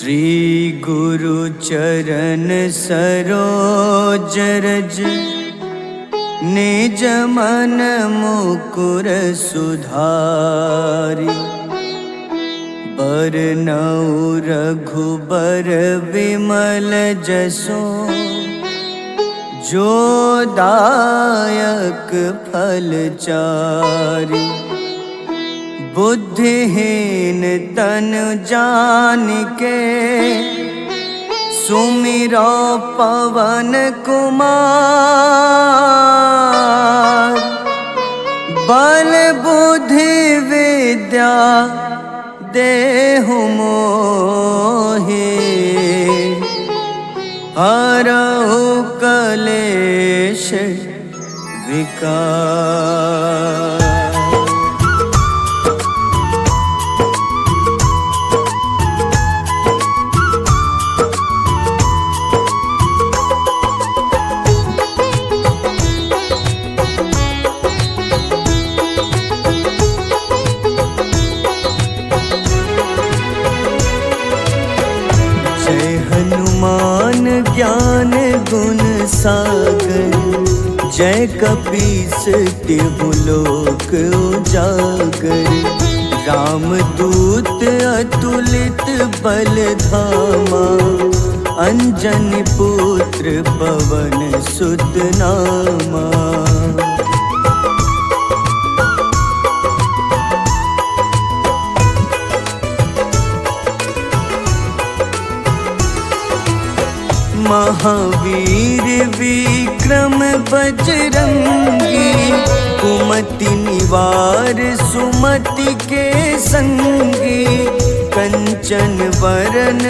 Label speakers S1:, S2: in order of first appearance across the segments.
S1: श्री गुरु चरण सरोज रज निज मन मुकुर सुधारि। बरनउँ रघुबर विमल जसो जो दायक फल चारि। बुद्धिहीन तनु जानिके सुमिरो पवन कुमार। बल बुद्धि विद्या देहु मोहि हरहु कलेश विकार। हनुमान ज्ञान गुण सागर जय कपीस तिहु लोक उजागर। रामदूत अतुलित बल धामा अंजनी पुत्र पवन सुत नामा। महावीर विक्रम बजरंगी कुमति निवार सुमति के संगी। कंचन वरन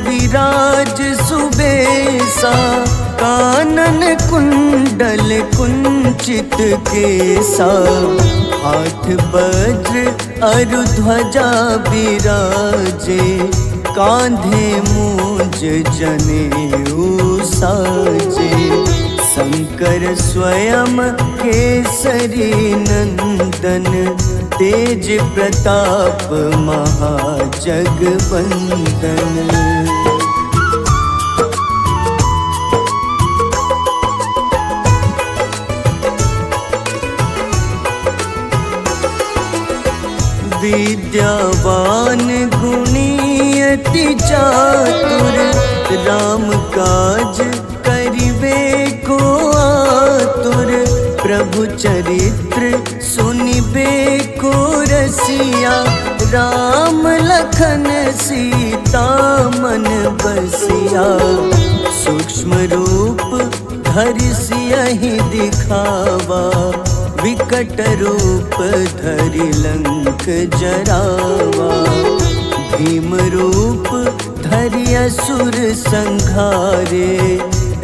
S1: विराज सुबेसा कानन कुंडल कुंचित केसा। हाथ वज्र अरु ध्वजा बिराजे कांधे मूंज जनेऊ साजे। शंकर स्वयं केसरी नंदन तेज प्रताप महाजगवंदन। विद्यावान गुणी अति चातुर राम काज करिबे को आतुर। प्रभु चरित्र सुनिबे को रसिया राम लखन सीता मन बसिया। सूक्ष्म रूप धरि सियहि दिखावा विकट रूप धरि लंक जरावा। भीम रूप धरि असुर संहारे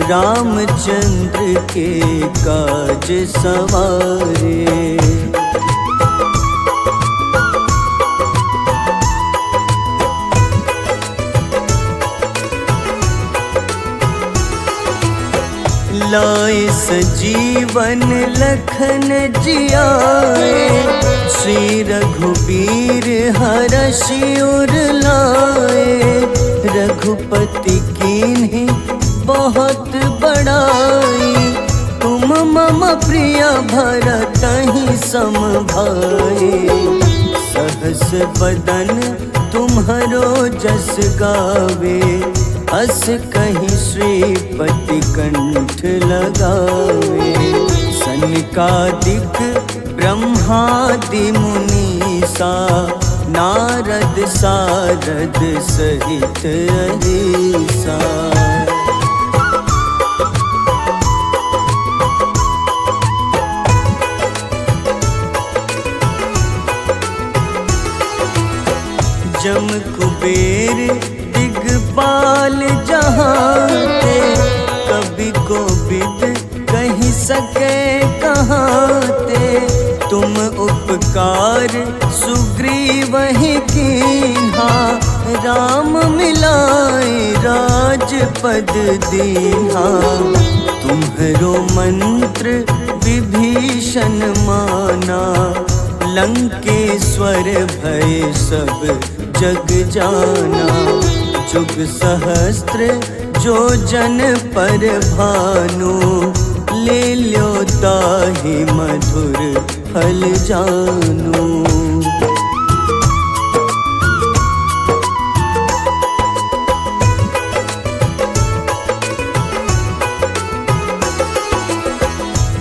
S1: रामचंद्र के काज सवारे। लाए सजीवन लखन जियाए श्री रघुबीर हरषि उर लाए। रघुपति कीन्ही बहुत बड़ाई तुम मम प्रिय भरतहि सम भाई। सहस बदन तुम्हरो जस गावे अस कहीं श्रीपति कंठ लगावे। सनकादिक ब्रह्मादि मुनीसा नारद सारद सहित अहिसा। जम कुबेर दिगपाल जहाते कभी कोविद कहीं सके कहाते। तुम उपकार सुग्रीवहि कीन्हा राम मिलाए राजपद दीन्हा। तुम्हरो मंत्र विभीषण माना लंकेश्वर भय सब जग जाना। जुग सहस्त्र जो जन पर भानु, ले ल्यो ताहि मधुर फल जानू।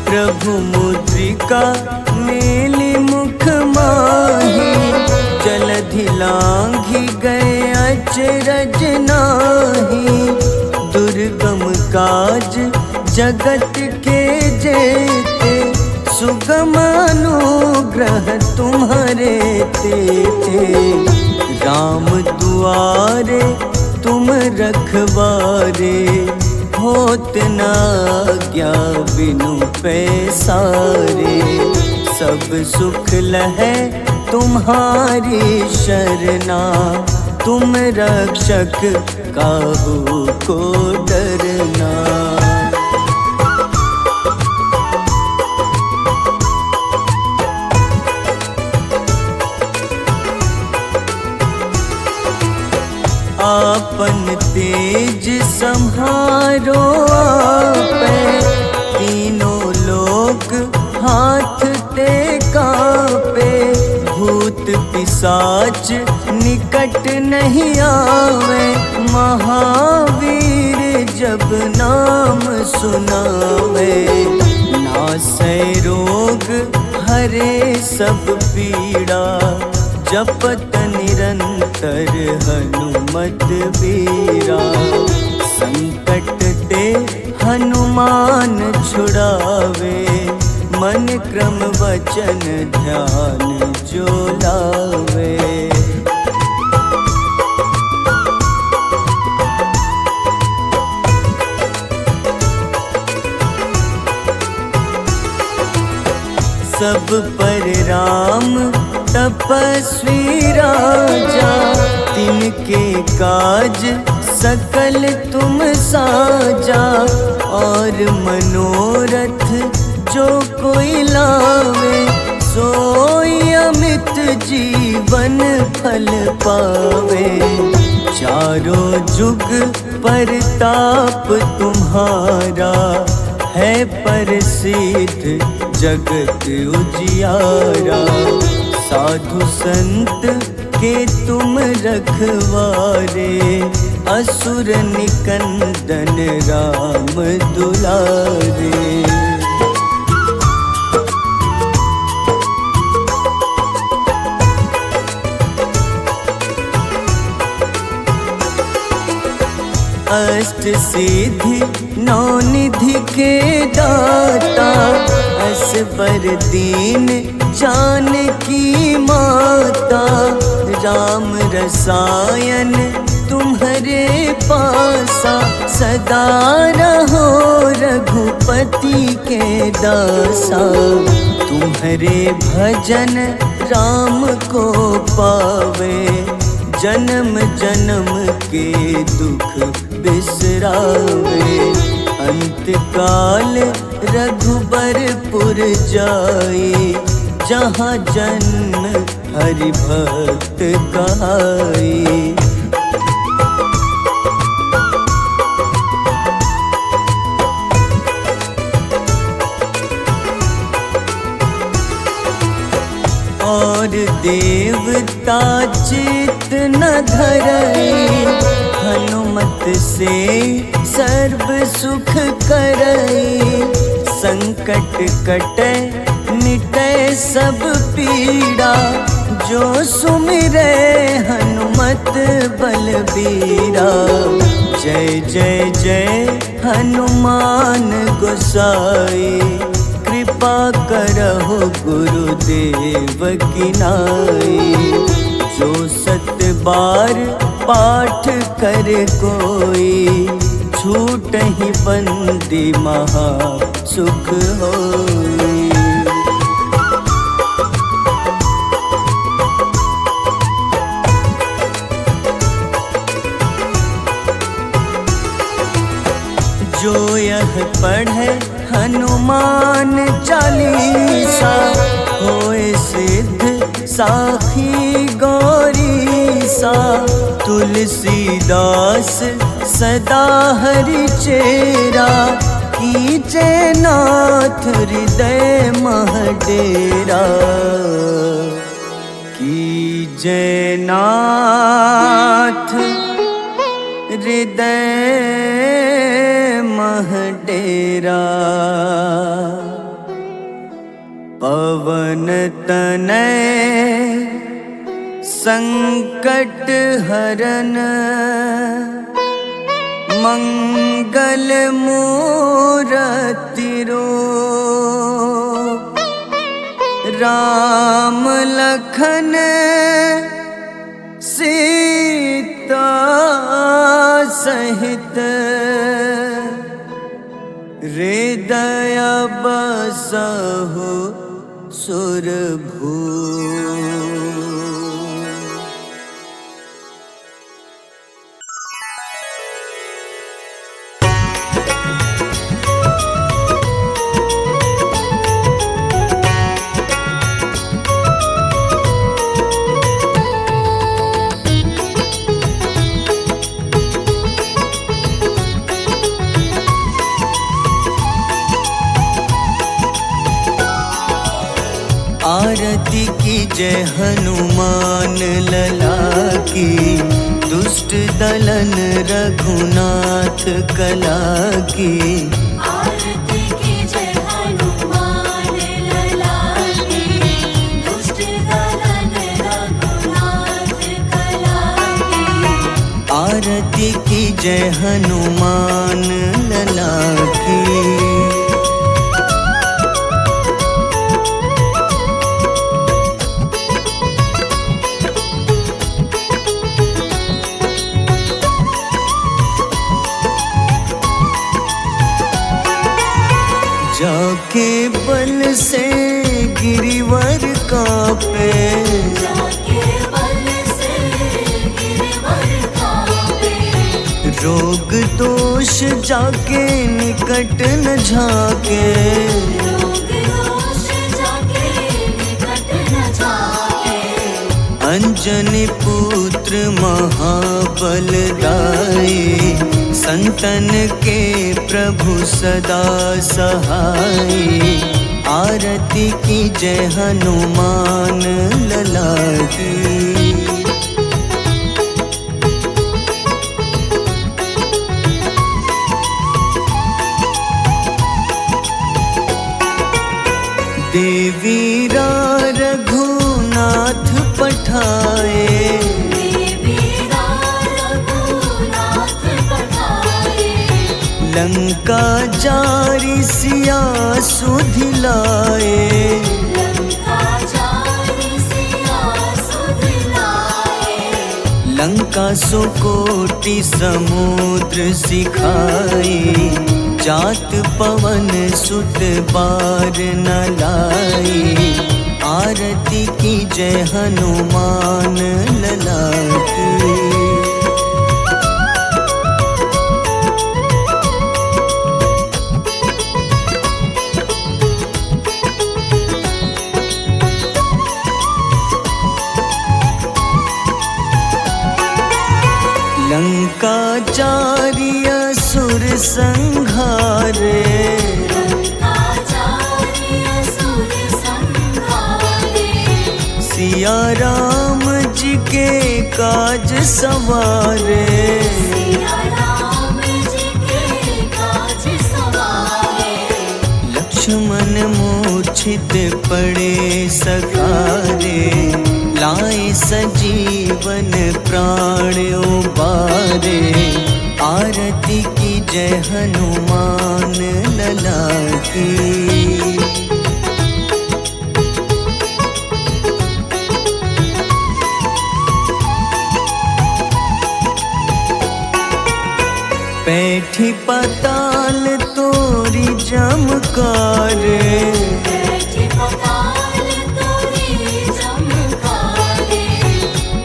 S1: प्रभु मुद्रिका मेली मुख माही, जलधि लांघि गए अचरज नाही। दुर्गम काज जगत के जेते, सुगम अनुग्रह तुम्हारे तेते। राम दुआरे तुम रखवारे, होत न आज्ञा बिनु पैसारे। सब सुख लहै तुम्हारी शरणा, तुम रक्षक काहू को डरना। आपन तेज सम्हारो आपै, तीनों लोक हाथ ते कांपे। भूत पिशाच निकट नहीं आवे, महावीर जब नाम सुनावे। नासै रोग हरे सब पीड़ा, जपत निरंतर हनुमत बीरा। संकट ते हनुमान छुड़ावे, मन क्रम वचन ध्यान जो लावे। सब पर राम तपस्वी राजा, तिनके काज सकल तुम साजा। और मनोरथ जो कोई लावे, सोई अमित जीवन फल पावे। चारों जुग परताप तुम्हारा, है प्रसिद्ध जगत उजियारा। साधु संत के तुम रखवारे, असुर निकंदन राम दुलारे। अष्ट सिद्धि नौ निधि के दाता, असबर दीन जानकी माता। राम रसायन तुम्हारे पासा, सदा रहो रघुपति के दासा। तुम्हारे भजन राम को पावे, जन्म जन्म के दुख बिसरावे। अंत काल रघुबरपुर जाई, जहाँ जन्म हरि भक्त कहाई। और देवता चित न धरई, हनुमत से सर्व सुख करई। संकट कटै मिटै सब पीड़ा, जो सुमिरै हनुमत बलबीरा। जय जय जय हनुमान गोसाई, कृपा करहु गुरुदेव की नाई। जो सत बार पाठ कर कोई, छूटहि बंदी महा सुख होई। जो यह पढ़े हनुमान चालीसा, होए सिद्ध साखी गौरीसा। तुलसीदास सदा हरि चेरा, कीजे नाथ हृदय मह डेरा। कीजे नाथ हृदय मह डेरा। पवन तनय संकट हरन, मंगल मूरति रूप। राम लखन सीता सहित, हृदय बसहु सुरभूप। आरती की जय हनुमान लला की, दुष्ट दलन रघुनाथ कला की।
S2: आरती की जय हनुमान लला की, दुष्ट दलन रघुनाथ कला की।
S1: आरती की जय हनुमान लला की। जाके बल से गिरिवर कांपे,
S2: जाके बल से गिरवर कांपे।
S1: रोग दोष जाके निकट न झाके।
S2: रोग दोष जाके निकट न जाके।
S1: अंजनी पुत्र महाबलदाई, संतन के प्रभु सदा सहाय। आरती की जय हनुमान लला की। देवीरा रघुनाथ पठाए, लंका जारी सिया सुधिलाए। लंका सुकोटि समुद्र सिखाए, जात पवन सुत बार न लाए। आरती की जय हनुमान लला की। लंका जारी असुर संघारे, सिया राम जी के काज सवारे। लक्ष्मण मूर्छित पड़े सकारे, लाए सजीवन प्राण उबारे। आरती की जय हनुमान लला की। बैठी पाताल तोरी जमकारे,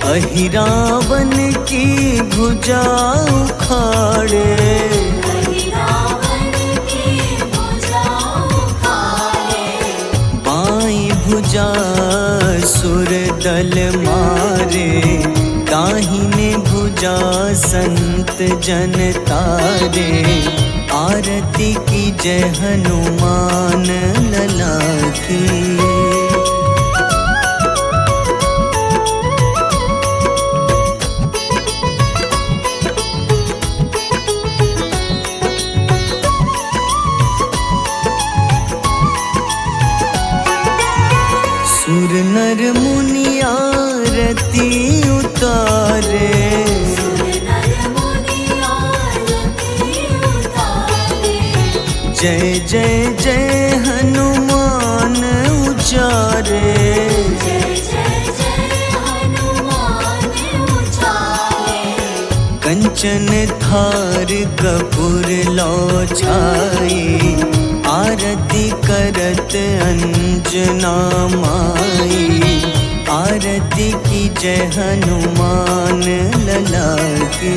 S1: अहिरावन की भुजा उखाड़े। बाईं भुजा सुर दल मारे, दाहिने भुजा संत जन तारे, आरती की जय हनुमान लला की। सुर नर मुनि आरती उतारे, जय जय जय हनुमान उचारे। कंचन थार कपूर लो छाई, आरती करत अंजना माई। आरती की जय हनुमान लला की।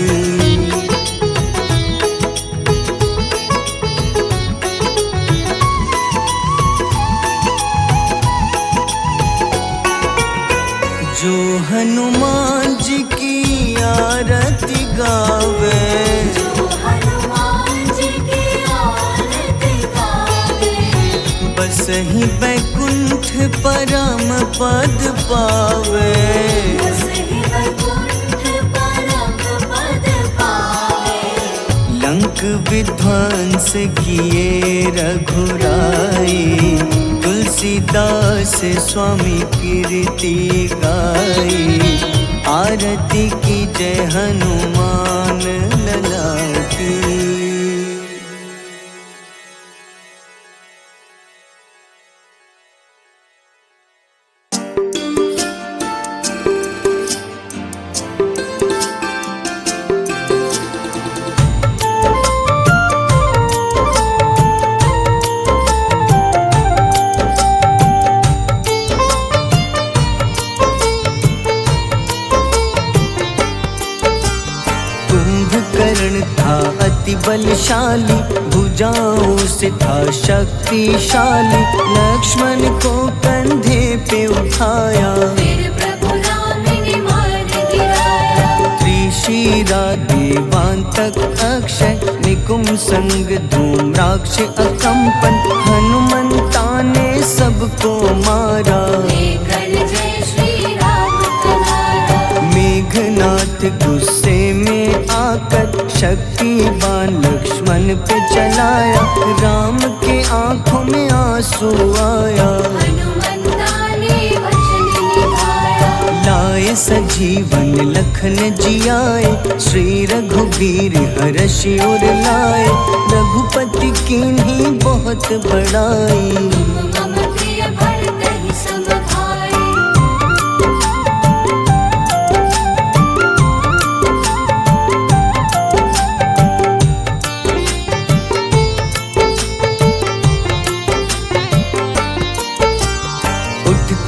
S1: जो हनुमान जी की आरती गावे, बस ही बैकुंठ परम पद पावे। लंक विध्वंस किए रघुराई, तुलसीदास स्वामी कीर्ति गाई। आरती की जय हनुमान लला की। था अति बलशाली, भुजाओं से था शक्तिशाली। लक्ष्मण को कंधे पे उठाया,
S2: फिर प्रभु राम ने मार गिराया।
S1: त्रिशिरा देवांतक अक्षय, निकुंभ संग धूम्राक्ष अकंपन। हनुमंता ने सबको मारा,
S2: लेकर जय श्री राम तुम्हारा।
S1: मेघनाथ गुस्से में आकर शक्तिवान लक्ष्मण पे चलाया। राम के आंखों में आंसू आया,
S2: हनुमंता ने वचन निभाया।
S1: लाए सजीवन लखन जियाए, श्री रघुबीर हर्षि उर लाए। रघुपति कीन्ही बहुत बड़ाई,
S2: मम प्रिय भरत ही सम भाई।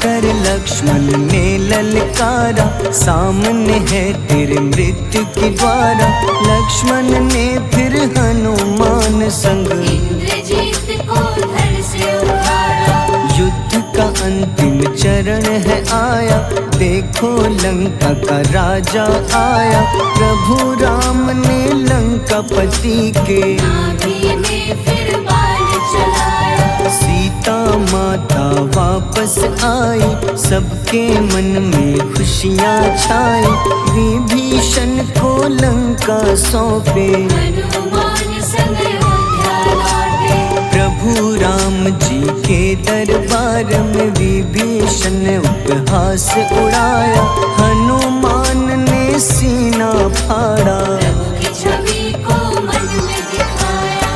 S1: कर लक्ष्मण ने ललकारा, सामने है तेरे मृत्यु की द्वारा। लक्ष्मण ने फिर हनुमान संग
S2: इंद्रजीत को धड़ से उतारा।
S1: युद्ध का अंतिम चरण है आया, देखो लंका का राजा आया। प्रभु राम ने लंकापति के
S2: नाभि में फिर बाण चलाया।
S1: सीता माता वापस आई, सबके मन में खुशियाँ छाई। विभीषण को लंका सौंपे,
S2: हनुमान संग अयोध्या लौटे।
S1: प्रभु राम जी के दरबार में विभीषण ने उपहास उड़ाया। हनुमान ने सीना फाड़ा,
S2: प्रभु की छवि को मन में दिखाया।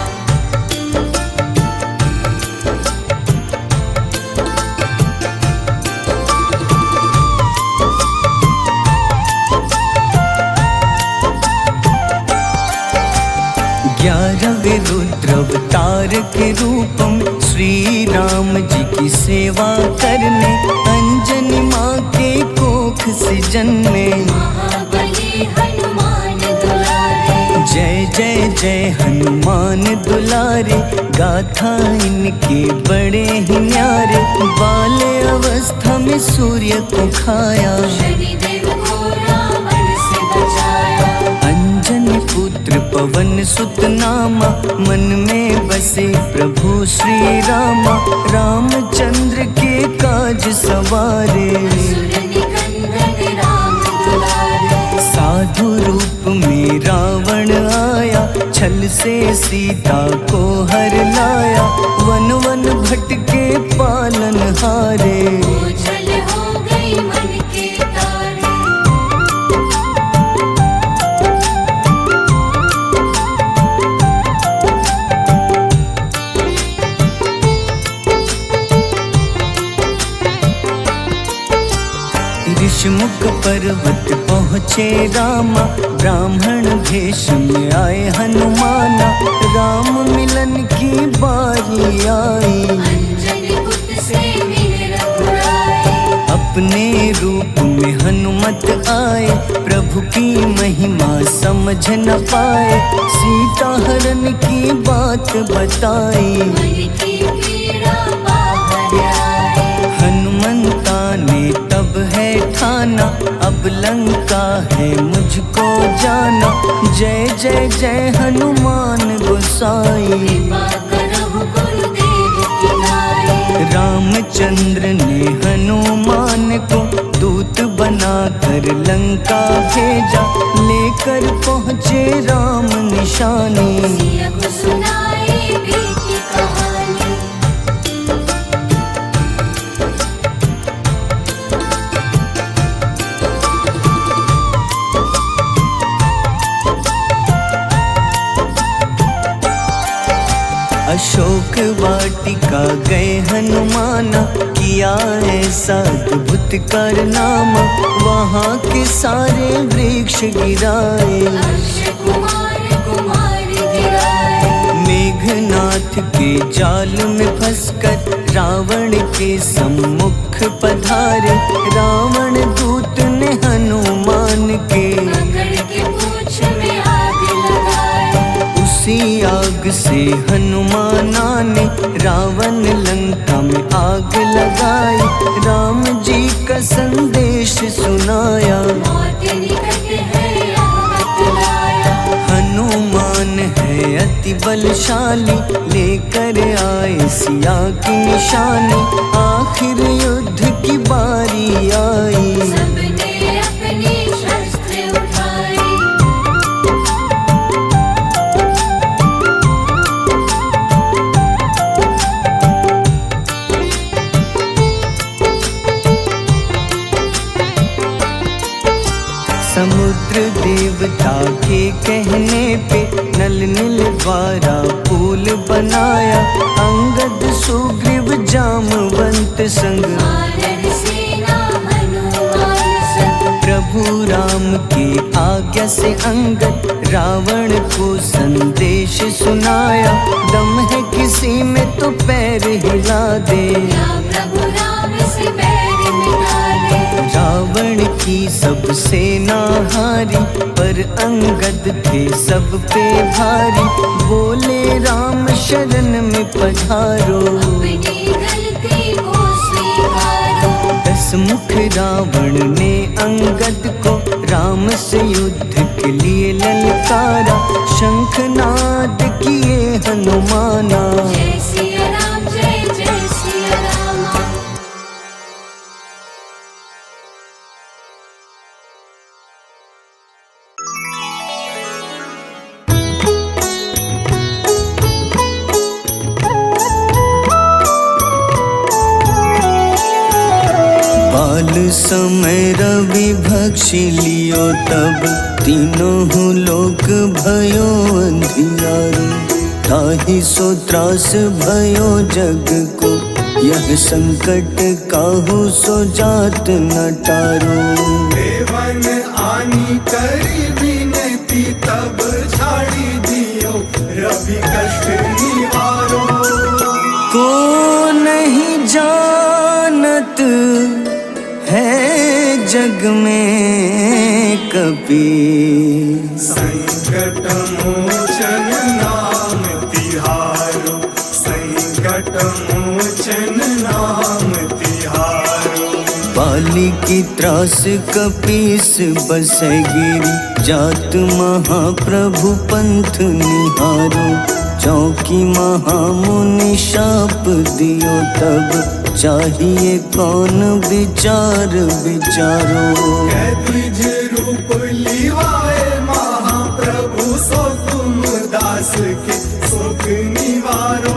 S1: ग्यारहवें रुद्र अवतार के रूपम, श्री राम जी की सेवा करने। अंजनी माँ के कोख से जन्मे,
S2: महाबली हनुमान दुलारे।
S1: जय जय जय हनुमान दुलारे। गाथा इनके बड़े ही न्यारे, बाल्य अवस्था में सूर्य को खाया।
S2: शनिदेव को रावण
S1: पवन सुत नामा, मन में बसे प्रभु श्री रामा। रामचंद्र के काज सवारे,
S2: असुर निकंदन राम दुलारे।
S1: साधु रूप में रावण आया, छल से सीता को हर लाया। वन वन भटके पालन हारे,
S2: ओझल हो गई मन के तारे।
S1: ऋषिमुख पर्वत पहुँचे रामा, ब्राह्मण भेष में आए हनुमाना। राम मिलन की बारी आई,
S2: अंजनी पुत्र से मिले रघुराई।
S1: अपने रूप में हनुमत आए, प्रभु की महिमा समझ न पाए। सीता हरण की बात बताई,
S2: मन की पीड़ा बाहर आई।
S1: हनुमंता ने तब है ठाना, अब लंका है मुझको जाना। जय जय जय हनुमान गोसाई,
S2: कृपा करहु गुरुदेव की नाई।
S1: रामचंद्र ने हनुमान को दूत बनाकर लंका भेजा। लेकर पहुँचे राम निशानी,
S2: सिया को सुनाई बीती कहानी।
S1: अशोक वाटिका गए हनुमाना, किया ऐसा अद्भुत कारनामा। वहाँ के सारे वृक्ष गिराए,
S2: अक्षय कुमार कुमार गिराए।
S1: मेघनाथ के जाल में फंसकर रावण के सम्मुख पधारे। रावण दूत ने हनुमान के
S2: पकड़ के पूंछ में आग लगाए।
S1: उसी आग से हनुमाना ने रावण लंका में आग लगाई। राम जी का संदेश सुनाया,
S2: मौत निकट है यह बतलाया।
S1: हनुमान है अति बलशाली, लेकर आए सिया की निशानी। आखिर युद्ध की बारी आई,
S2: सबने अपनी शस्त्र उठाई।
S1: समुद्र देवता के कहने पे नल नील द्वारा पुल बनाया। अंगद सुग्रीव जामवंत संग,
S2: वानर सेना हनुमान संग।
S1: प्रभु राम की आज्ञा से अंगद रावण को संदेश सुनाया। दम है किसी में तो पैर हिला दे,
S2: या प्रभु राम से बैर मिटा दे।
S1: रावण की सब सेना हारी, पर अंगद थे सब पे भारी। बोले राम शरण में पधारो,
S2: अपनी गलती को स्वीकारो।
S1: दसमुख रावण ने अंगद को राम से युद्ध के लिए ललकारा। शंखनाद किए हनुमाना,
S2: जय सिया राम जय जय सिया राम।
S1: बाल समय रवि भक्षी लियो, तब तीनों लोक भयो अंधियारो। ताहि सो त्रास भयो जग को, यह संकट काहू सो जात न टारो।
S3: देवन आनी करी विनती, तब छाड़ी दियो रवि कष्ट निवारो।
S1: को नहीं जानत है जग में कपि,
S3: संकट मोचन नाम तिहारो। संकट मोचन नाम तिहारो।
S1: पाली नारी की त्रास कपीस बसगिरी, जात महाप्रभु पंथ निहारो, चौकी महामुनि शाप दियो तब, चाहिए कौन विचार विचारो।
S3: द्विज रूप लिवाए महाप्रभु, सो तुम दास के सुख निवारो।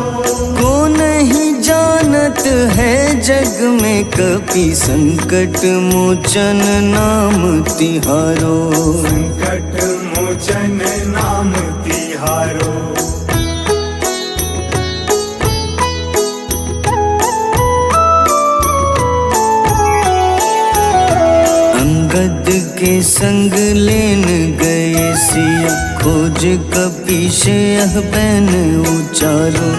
S1: को नहीं जानत है जग में कपि, संकट मोचन नाम तिहारो।
S3: संकट मोचन नाम तिहारो।
S1: अंगद के संग लेन गए सिया, खोज कपीश यह बैन उचारो।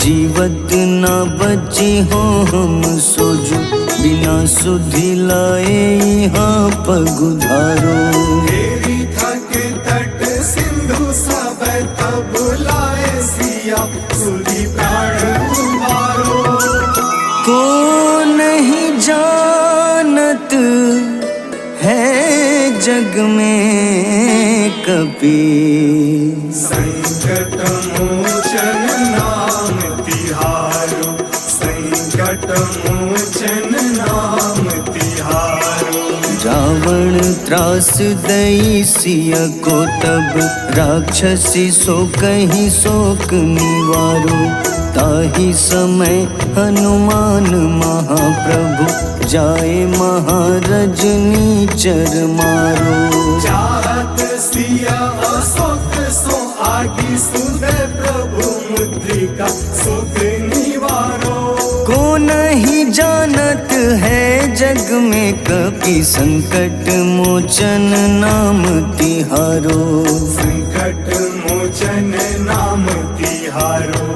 S1: जीवत ना बची हो हम सोजो, बिना सुधि लाए यहाँ पगुधारो।
S3: तेरी थके तट सिंधु सब तब लाए सिया, सुधि प्राण उबारो।
S1: को नहीं जानत है जग में कपि,
S3: संकट मोचन नाम तिहारो। संकट मोचन नाम तिहारो।
S1: रावण त्रास दई सिया को तब, राक्षसी सो कहीं शोक निवारो। ताहि समय हनुमान महाप्रभु, जाए महारजनी चर मारो।
S3: चाहत सिया अशोक सो आगी, सुदय प्रभु मुद्रिका सुख निवारो।
S1: को नहीं जानत है जग में कपि, संकट मोचन नाम तिहारो।
S3: संकट मोचन नाम तिहारो।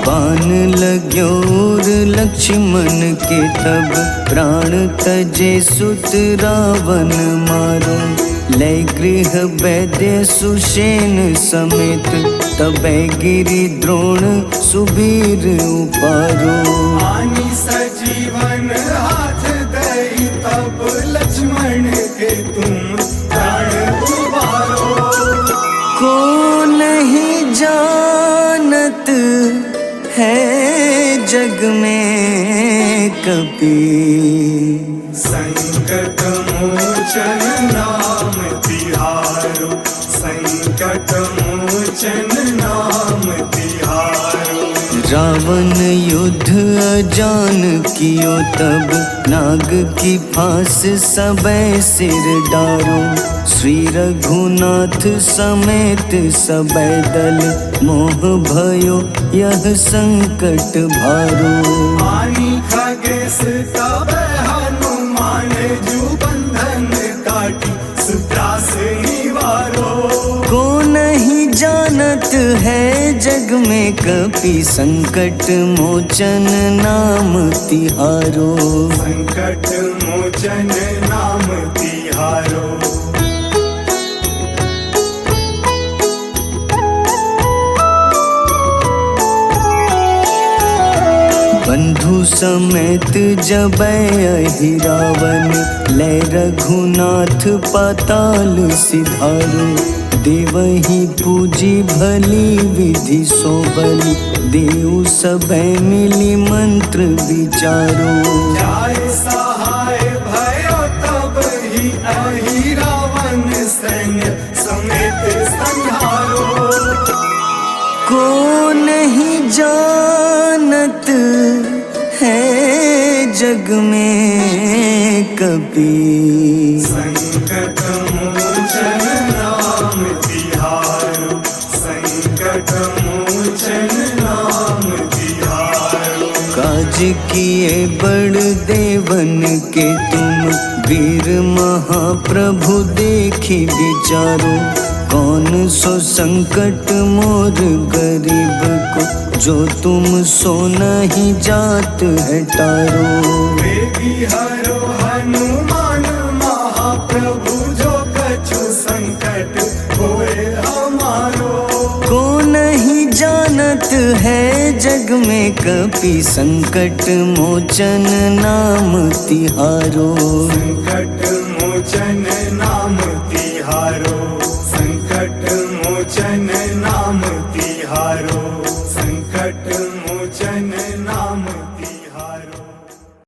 S1: बाण लग्योर लक्ष्मण के तब, प्राण तजे सुत रावण मारो। लय गृह वैद्य सुषेण समेत, तबै गिरि द्रोण सुबीर उपारो।
S3: आनी सजीवन हाथ दई तब, लक्ष्मण के तुम प्राण उबारो।
S1: को नहीं जानत है जग में कपि,
S3: संकट मोचन नाम तिहारो। संकट मोचन नाम तिहारो।
S1: रावण युद्ध अजान कियो तब, नाग की फांस सबै सिर डारो। श्री रघुनाथ समेत सबै दल, मोह भयो यह संकट भारो।
S3: आनी खगेश तब हनुमान, जू बंधन काटी सुत्रास निवारो।
S1: को नहीं जानत है जग में कपि, संकट मोचन नाम तिहारो।
S3: संकट मोचन नाम तिहारो।
S1: बंधु समेत जबै अहि रावण, लय रघुनाथ पाताल सिधारो। देवहि पूजी भली विधि सो बलि, देव सबै मिली मंत्र विचारो।
S3: जाय सहाय भयो तब ही अहि रावण, सैन्य समेत संहारो।
S1: को नहीं जानत है जग में कपि,
S3: संकट मोचन नाम तिहारो। संकट मोचन नाम तिहारो।
S1: काज किए बड़ देवन के तुम, वीर महाप्रभु देखी विचारो। कौन सो संकट मोर गरीब को, जो तुम सो नहीं जात है टारो।
S3: वेगी हरो हनुमान महाप्रभु, जो कछु संकट होए हमारो।
S1: को चलत है जग में कपि संकट मोचन नाम तिहारो।
S3: संकट मोचन नाम तिहारो, संकट मोचन नाम तिहारो, संकट मोचन